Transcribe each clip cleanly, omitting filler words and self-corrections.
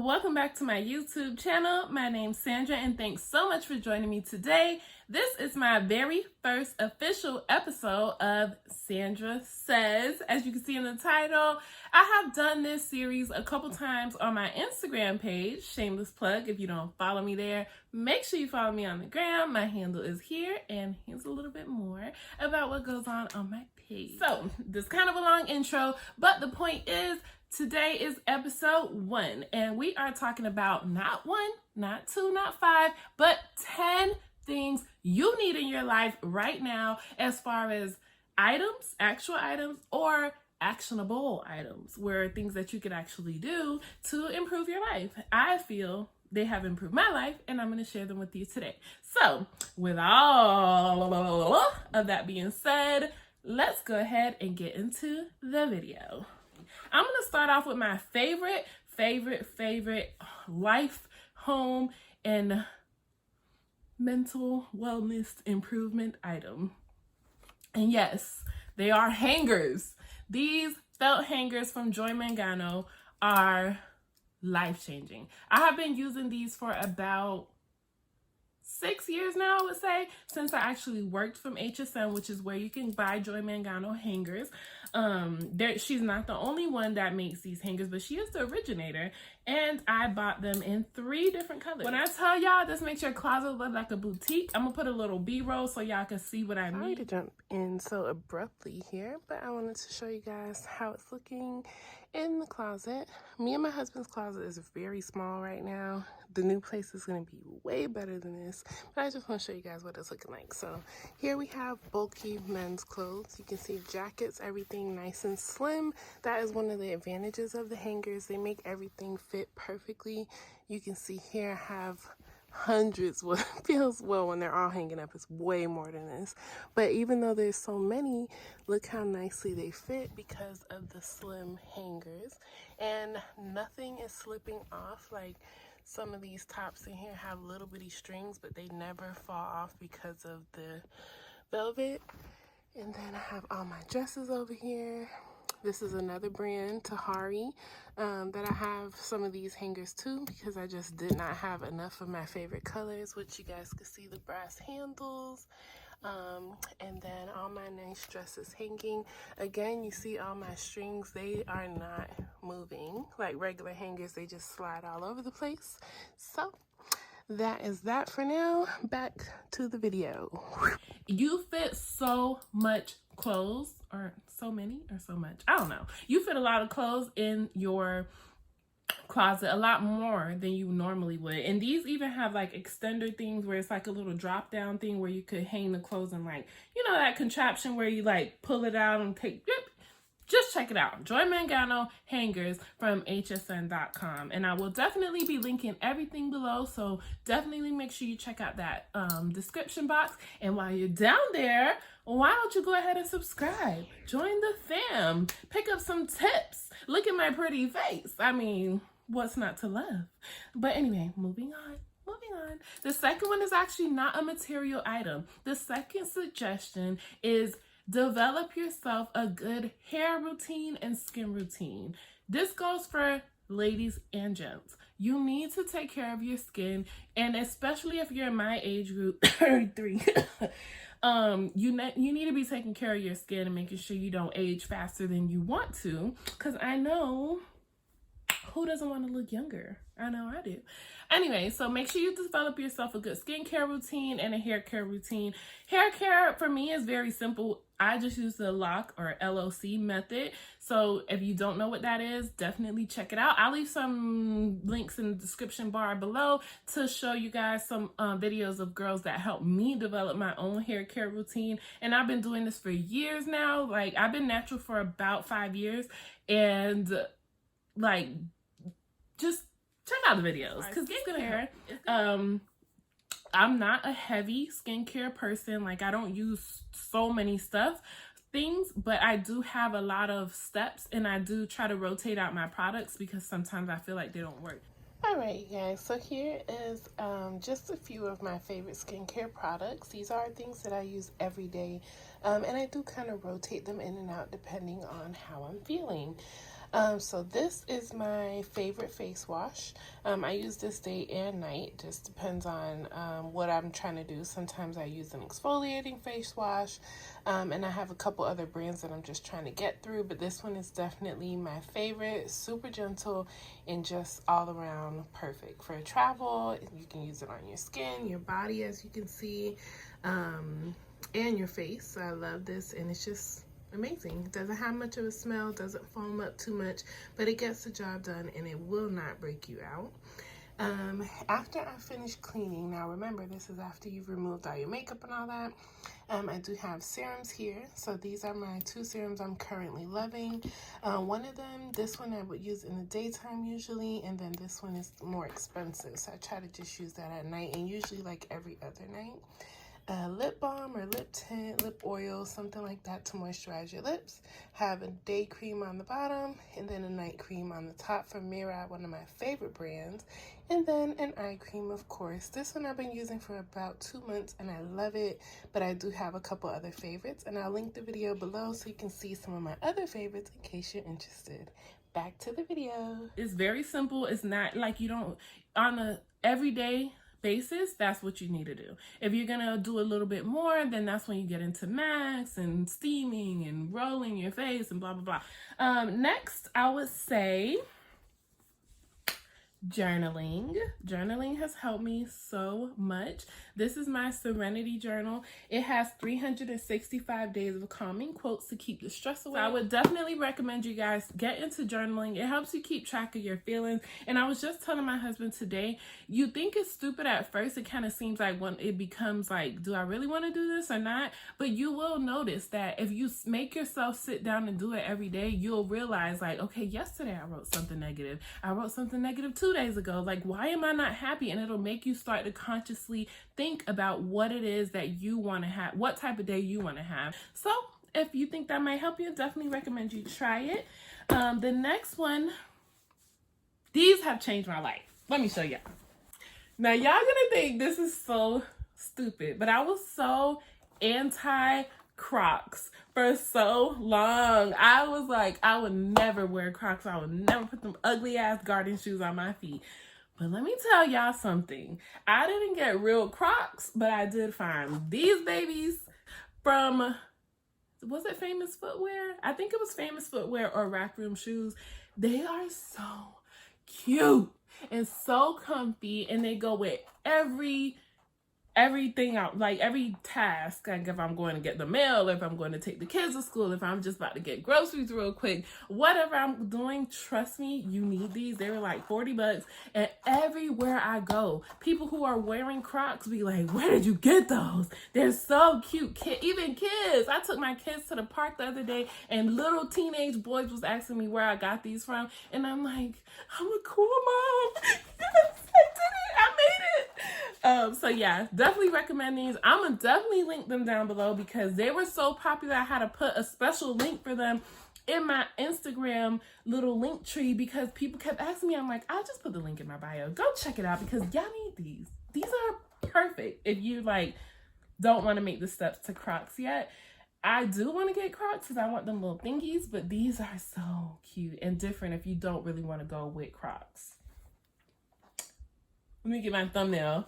Welcome back to my YouTube channel. My name's Sandra and thanks so much for joining me today. This is my very first official episode of Sandra Says. As you can see in the title, I have done this series a couple times on my Instagram page, shameless plug. If you don't follow me there, make sure you follow me on the gram. My handle is here, and here's a little bit more about what goes on my page. So this is kind of a long intro, but the point is, today is episode 1, and we are talking about not 1, not 2, not 5, but 10 things you need in your life right now as far as items, actual items, or actionable items, where things that you could actually do to improve your life. I feel they have improved my life, and I'm going to share them with you today. So with all of that being said, let's go ahead and get into the video. I'm going to start off with my favorite life, home, and mental wellness improvement item. And yes, they are hangers. These felt hangers from Mangano are life-changing. I have been using these for about 6 years now, I would say, since I actually worked from HSN, which is where you can buy Mangano hangers. She's not the only one that makes these hangers, but she is the originator, and I bought them in 3 different colors. When I tell y'all this makes your closet look like a boutique, I'm gonna put a little B-roll so y'all can see what I mean. Sorry to jump in so abruptly here, but I wanted to show you guys how it's looking in the closet. Me and my husband's closet is very small right now. The new place is going to be way better than this, but I just want to show you guys what it's looking like. So here we have bulky men's clothes. You can see jackets, everything nice and slim. That is one of the advantages of the hangers. They make everything fit perfectly. You can see here I have hundreds, what feels, well, when they're all hanging up, it's way more than this. But even though there's so many, look how nicely they fit because of the slim hangers, and nothing is slipping off. Like some of these tops in here have little bitty strings, but they never fall off because of the velvet. And then I have all my dresses over here. This is another brand, Tahari, that I have some of these hangers too, because I just did not have enough of my favorite colors, which you guys can see the brass handles. And then all my nice dresses hanging. Again, you see all my strings, they are not moving like regular hangers. They just slide all over the place. So that is that for now. Back to the video. You fit so much clothes, or so many, or so much, I don't know. You fit a lot of clothes in your closet, a lot more than you normally would. And these even have like extender things where it's like a little drop down thing where you could hang the clothes in, like, you know, that contraption where you like pull it out and take, just check it out. Mangano hangers from hsn.com. And I will definitely be linking everything below, so definitely make sure you check out that description box. And while you're down there, why don't you go ahead and subscribe? Join the fam. Pick up some tips. Look at my pretty face. I mean, what's not to love? But anyway, moving on. The second one is actually not a material item. The second suggestion is develop yourself a good hair routine and skin routine. This goes for ladies and gents. You need to take care of your skin, and especially if you're in my age group, 33, you need to be taking care of your skin and making sure you don't age faster than you want to, because I know who doesn't want to look younger? I know I do. Anyway, so make sure you develop yourself a good skincare routine and a hair care routine. Hair care for me is very simple. I just use the LOC or LOC method. So if you don't know what that is, definitely check it out. I'll leave some links in the description bar below to show you guys some videos of girls that helped me develop my own hair care routine. And I've been doing this for years now. Like, I've been natural for about 5 years, and like, just check out the videos because it's gonna help. I'm not a heavy skincare person. Like, I don't use so many things, but I do have a lot of steps, and I do try to rotate out my products because sometimes I feel like they don't work. Alright guys, so here is just a few of my favorite skincare products. These are things that I use every day, and I do kind of rotate them in and out depending on how I'm feeling. So this is my favorite face wash. I use this day and night, just depends on what I'm trying to do. Sometimes I use an exfoliating face wash, and I have a couple other brands that I'm just trying to get through, but this one is definitely my favorite. Super gentle and just all around perfect for travel. You can use it on your skin, your body, as you can see, and your face. So I love this, and it's just amazing. It doesn't have much of a smell, doesn't foam up too much, but it gets the job done and it will not break you out. After I finish cleaning, now remember this is after you've removed all your makeup and all that, I do have serums here. So these are my 2 serums I'm currently loving. One of them, this one I would use in the daytime usually, and then this one is more expensive, so I try to just use that at night, and usually like every other night. Lip balm or lip tint, lip oil, something like that to moisturize your lips. Have a day cream on the bottom and then a night cream on the top from Mira, one of my favorite brands. And then an eye cream, of course. This one I've been using for about 2 months and I love it, but I do have a couple other favorites, and I'll link the video below so you can see some of my other favorites in case you're interested. Back to the video. It's very simple. It's not like you don't, on a everyday basis, that's what you need to do. If you're gonna do a little bit more, then that's when you get into masks and steaming and rolling your face and blah blah blah. Next, I would say journaling. Journaling has helped me so much. This is my Serenity journal. It has 365 days of calming quotes to keep the stress away. So I would definitely recommend you guys get into journaling. It helps you keep track of your feelings. And I was just telling my husband today, you think it's stupid at first. It kind of seems like when it becomes like, do I really want to do this or not? But you will notice that if you make yourself sit down and do it every day, you'll realize like, okay, yesterday I wrote something negative. I wrote something negative 2 days ago. Like, why am I not happy? And it'll make you start to consciously think about what it is that you want to have, what type of day you want to have. So if you think that might help you, definitely recommend you try it. The next one, these have changed my life. Let me show y'all. Now y'all gonna think this is so stupid, but I was so anti Crocs for so long. I was like, I would never wear Crocs. I would never put them ugly ass garden shoes on my feet. But let me tell y'all something. I didn't get real Crocs, but I did find these babies from, was it Famous Footwear? I think it was Famous Footwear or Rack Room Shoes. They are so cute and so comfy, and they go with everything out, like every task, like if I'm going to get the mail, if I'm going to take the kids to school, if I'm just about to get groceries real quick, whatever I'm doing, trust me, you need these. They were like $40, and everywhere I go, people who are wearing Crocs be like, where did you get those? They're so cute. Even kids. I took my kids to the park the other day, and little teenage boys was asking me where I got these from, and I'm like, I'm a cool mom. Yes, I did it. I made it. So yeah, definitely recommend these. I'm gonna definitely link them down below because they were so popular. I had to put a special link for them in my Instagram little link tree because people kept asking me. I'm like, I'll just put the link in my bio. Go check it out because y'all need these. These are perfect if you like don't want to make the steps to Crocs yet. I do want to get Crocs because I want them little thingies, but these are so cute and different if you don't really want to go with Crocs. Let me get my thumbnail.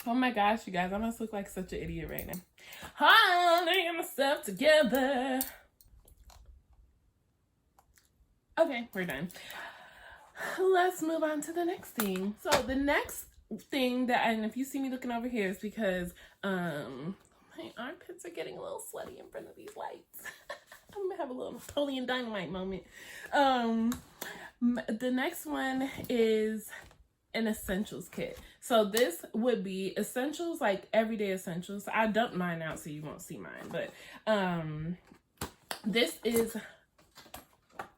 Oh my gosh, you guys, I must look like such an idiot right now. Holding myself together. Okay, we're done. Let's move on to the next thing. So the next thing that, and if you see me looking over here, is because my armpits are getting a little sweaty in front of these lights. I'm gonna have a little Napoleon Dynamite moment. The next one is an essentials kit. So this would be essentials, like everyday essentials. I dumped mine out so you won't see mine, but this is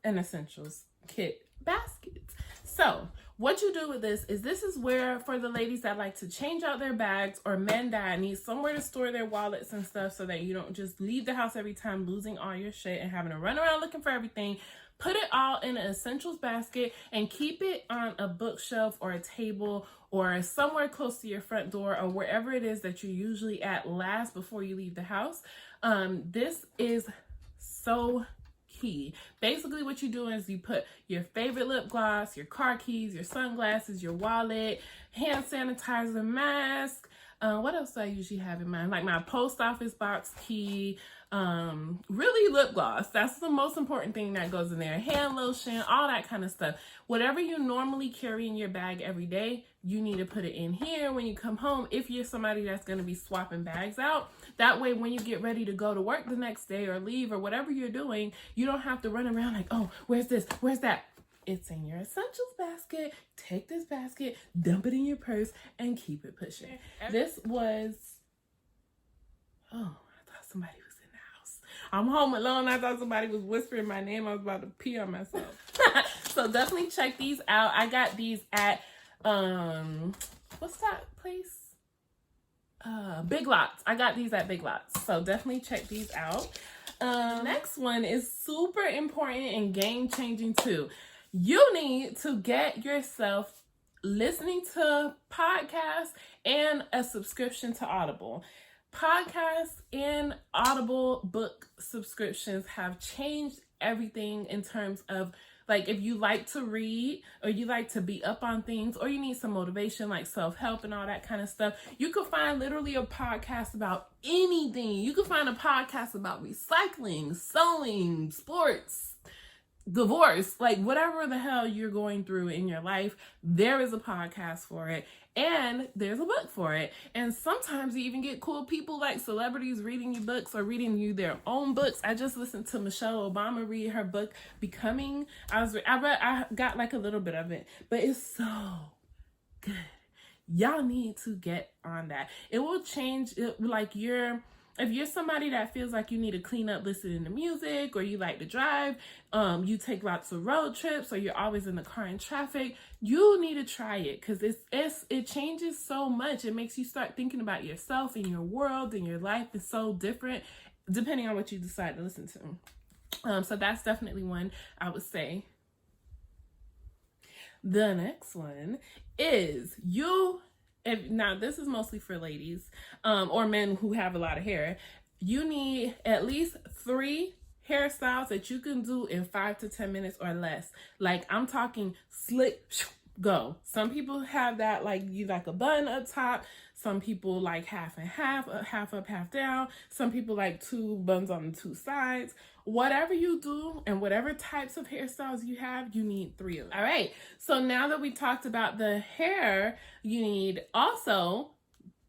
an essentials kit basket. So what you do with this is where for the ladies that like to change out their bags, or men that need somewhere to store their wallets and stuff so that you don't just leave the house every time losing all your shit and having to run around looking for everything. Put it all in an essentials basket and keep it on a bookshelf or a table or somewhere close to your front door or wherever it is that you're usually at last before you leave the house. This is so key. Basically what you do is you put your favorite lip gloss, your car keys, your sunglasses, your wallet, hand sanitizer, mask. What else do I usually have in mind? Like my post office box key, really lip gloss. That's the most important thing that goes in there. Hand lotion, all that kind of stuff. Whatever you normally carry in your bag every day, you need to put it in here when you come home if you're somebody that's going to be swapping bags out. That way, when you get ready to go to work the next day or leave or whatever you're doing, you don't have to run around like, oh, where's this? Where's that? It's in your essentials basket. Take this basket, dump it in your purse, and keep it pushing. This was, oh, I thought somebody was in the house. I'm home alone. I thought somebody was whispering my name. I was about to pee on myself. So definitely check these out. I got these at, what's that place? Big Lots. I got these at Big Lots. So definitely check these out. Next one is super important and game-changing too. You need to get yourself listening to podcasts and a subscription to Audible. Podcasts and Audible book subscriptions have changed everything in terms of, like, if you like to read or you like to be up on things or you need some motivation like self-help and all that kind of stuff, you could find literally a podcast about anything. You could find a podcast about recycling, sewing, sports, divorce, like whatever the hell you're going through in your life, there is a podcast for it and there's a book for it. And sometimes you even get cool people like celebrities reading you books or reading you their own books. I just listened to Michelle Obama read her book Becoming. I got like a little bit of it, but it's so good. Y'all need to get on that. It will change it, like if you're somebody that feels like you need to clean up listening to music, or you like to drive, you take lots of road trips, or you're always in the car in traffic, you need to try it because it changes so much. It makes you start thinking about yourself and your world and your life is so different depending on what you decide to listen to. So that's definitely one I would say. The next one is now this is mostly for ladies or men who have a lot of hair. You need at least 3 hairstyles that you can do in 5 to 10 minutes or less. Like I'm talking slick, go. Some people have that, like you like a bun up top. Some people like half and half, half up, half down. Some people like 2 buns on the 2 sides. Whatever you do and whatever types of hairstyles you have, you need 3 of them. All right. So now that we talked about the hair, you need also,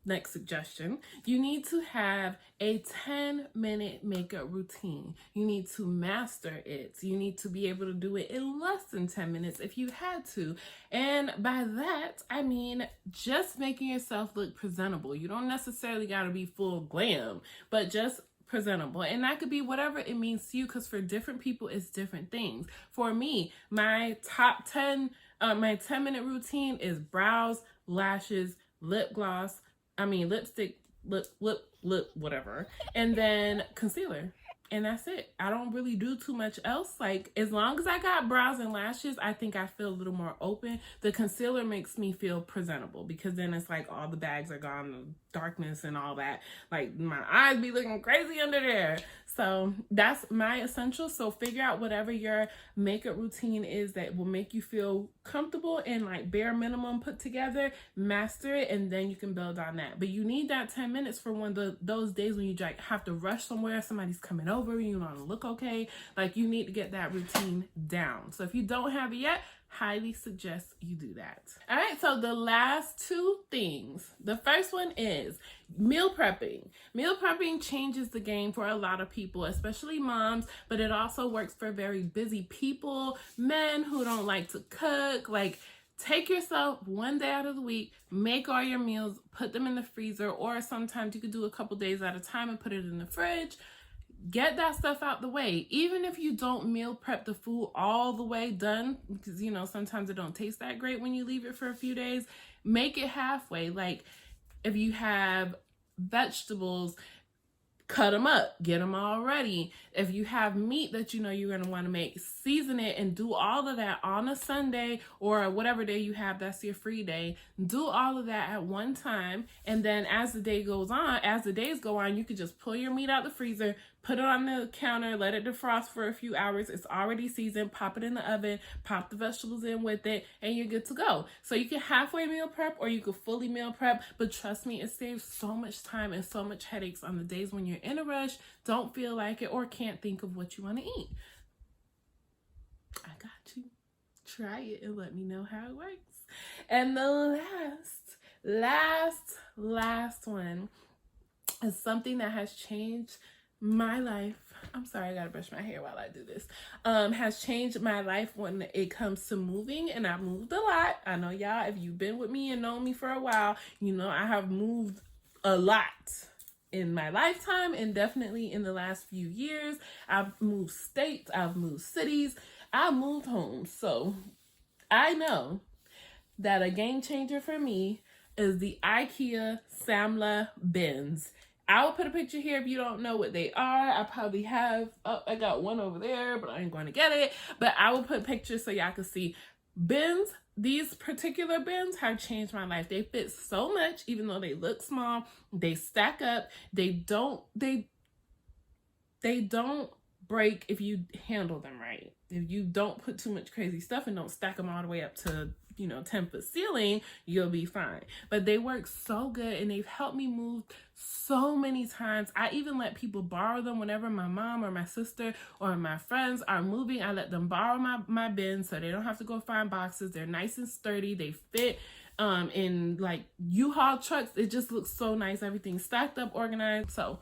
next suggestion, you need to have a 10-minute makeup routine. You need to master it. You need to be able to do it in less than 10 minutes if you had to. And by that, I mean just making yourself look presentable. You don't necessarily got to be full glam, but just presentable. And that could be whatever it means to you, because for different people it's different things. For me, my top 10 my 10-minute routine is brows, lashes, lipstick, lip whatever, and then concealer. And that's it. I don't really do too much else. Like, as long as I got brows and lashes, I think I feel a little more open. The concealer makes me feel presentable because then it's like all the bags are gone, the darkness and all that. Like, my eyes be looking crazy under there. So that's my essentials. So figure out whatever your makeup routine is that will make you feel comfortable and like bare minimum put together, master it, and then you can build on that. But you need that 10 minutes for those days when you like have to rush somewhere, somebody's coming over, you want to look okay. Like, you need to get that routine down. So if you don't have it yet, highly suggest you do that. All right, so the last 2 things. The first one is meal prepping. Meal prepping changes the game for a lot of people, especially moms, but it also works for very busy people, men who don't like to cook. Like, take yourself one day out of the week, make all your meals, put them in the freezer, or sometimes you could do a couple days at a time and put it in the fridge. Get that stuff out the way. Even if you don't meal prep the food all the way done, because, you know, sometimes it don't taste that great when you leave it for a few days, make it halfway. Like, if you have vegetables, cut them up, get them all ready. If you have meat that you know you're going to want to make, season it and do all of that on a Sunday or whatever day you have that's your free day. Do all of that at one time, and then as the days go on, you could just pull your meat out the freezer, put it on the counter, let it defrost for a few hours. It's already seasoned. Pop it in the oven, pop the vegetables in with it, and you're good to go. So you can halfway meal prep or you can fully meal prep, but trust me, it saves so much time and so much headaches on the days when you're in a rush, don't feel like it, or can't think of what you want to eat. I got you. Try it and let me know how it works. And the last one is something that has changed my life. I'm sorry, I gotta brush my hair while I do this. Has changed my life when it comes to moving, and I've moved a lot. I know y'all, if you've been with me and known me for a while, you know I have moved a lot in my lifetime, and definitely in the last few years. I've moved states, I've moved cities, I've moved homes. So I know that a game changer for me is the IKEA Samla bins. I will put a picture here if you don't know what they are. I probably have, I got one over there, but I ain't going to get it. But I will put pictures so y'all can see. Bins, these particular bins have changed my life. They fit so much, even though they look small. They stack up. They don't break if you handle them right. If you don't put too much crazy stuff and don't stack them all the way up to, you know, 10-foot ceiling, you'll be fine. But they work so good, and they've helped me move so many times. I even let people borrow them whenever my mom or my sister or my friends are moving. I let them borrow my bins so they don't have to go find boxes. They're nice and sturdy. They fit in like U-Haul trucks. It just looks so nice. Everything's stacked up, organized. So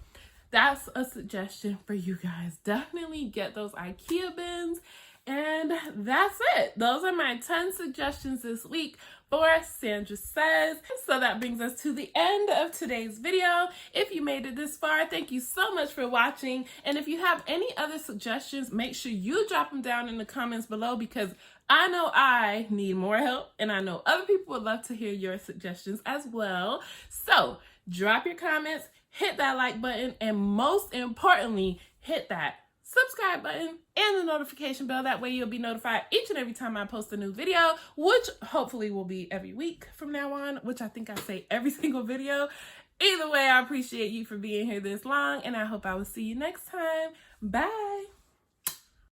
that's a suggestion for you guys. Definitely get those IKEA bins. And that's it. Those are my 10 suggestions this week for Sandra Says. So that brings us to the end of today's video. If you made it this far, thank you so much for watching. And if you have any other suggestions, make sure you drop them down in the comments below, because I know I need more help, and I know other people would love to hear your suggestions as well. So drop your comments, hit that like button, and most importantly, hit that subscribe button and the notification bell. That way you'll be notified each and every time I post a new video, which hopefully will be every week from now on, which I think I say every single video. Either way, I appreciate you for being here this long, and I hope I will see you next time. Bye.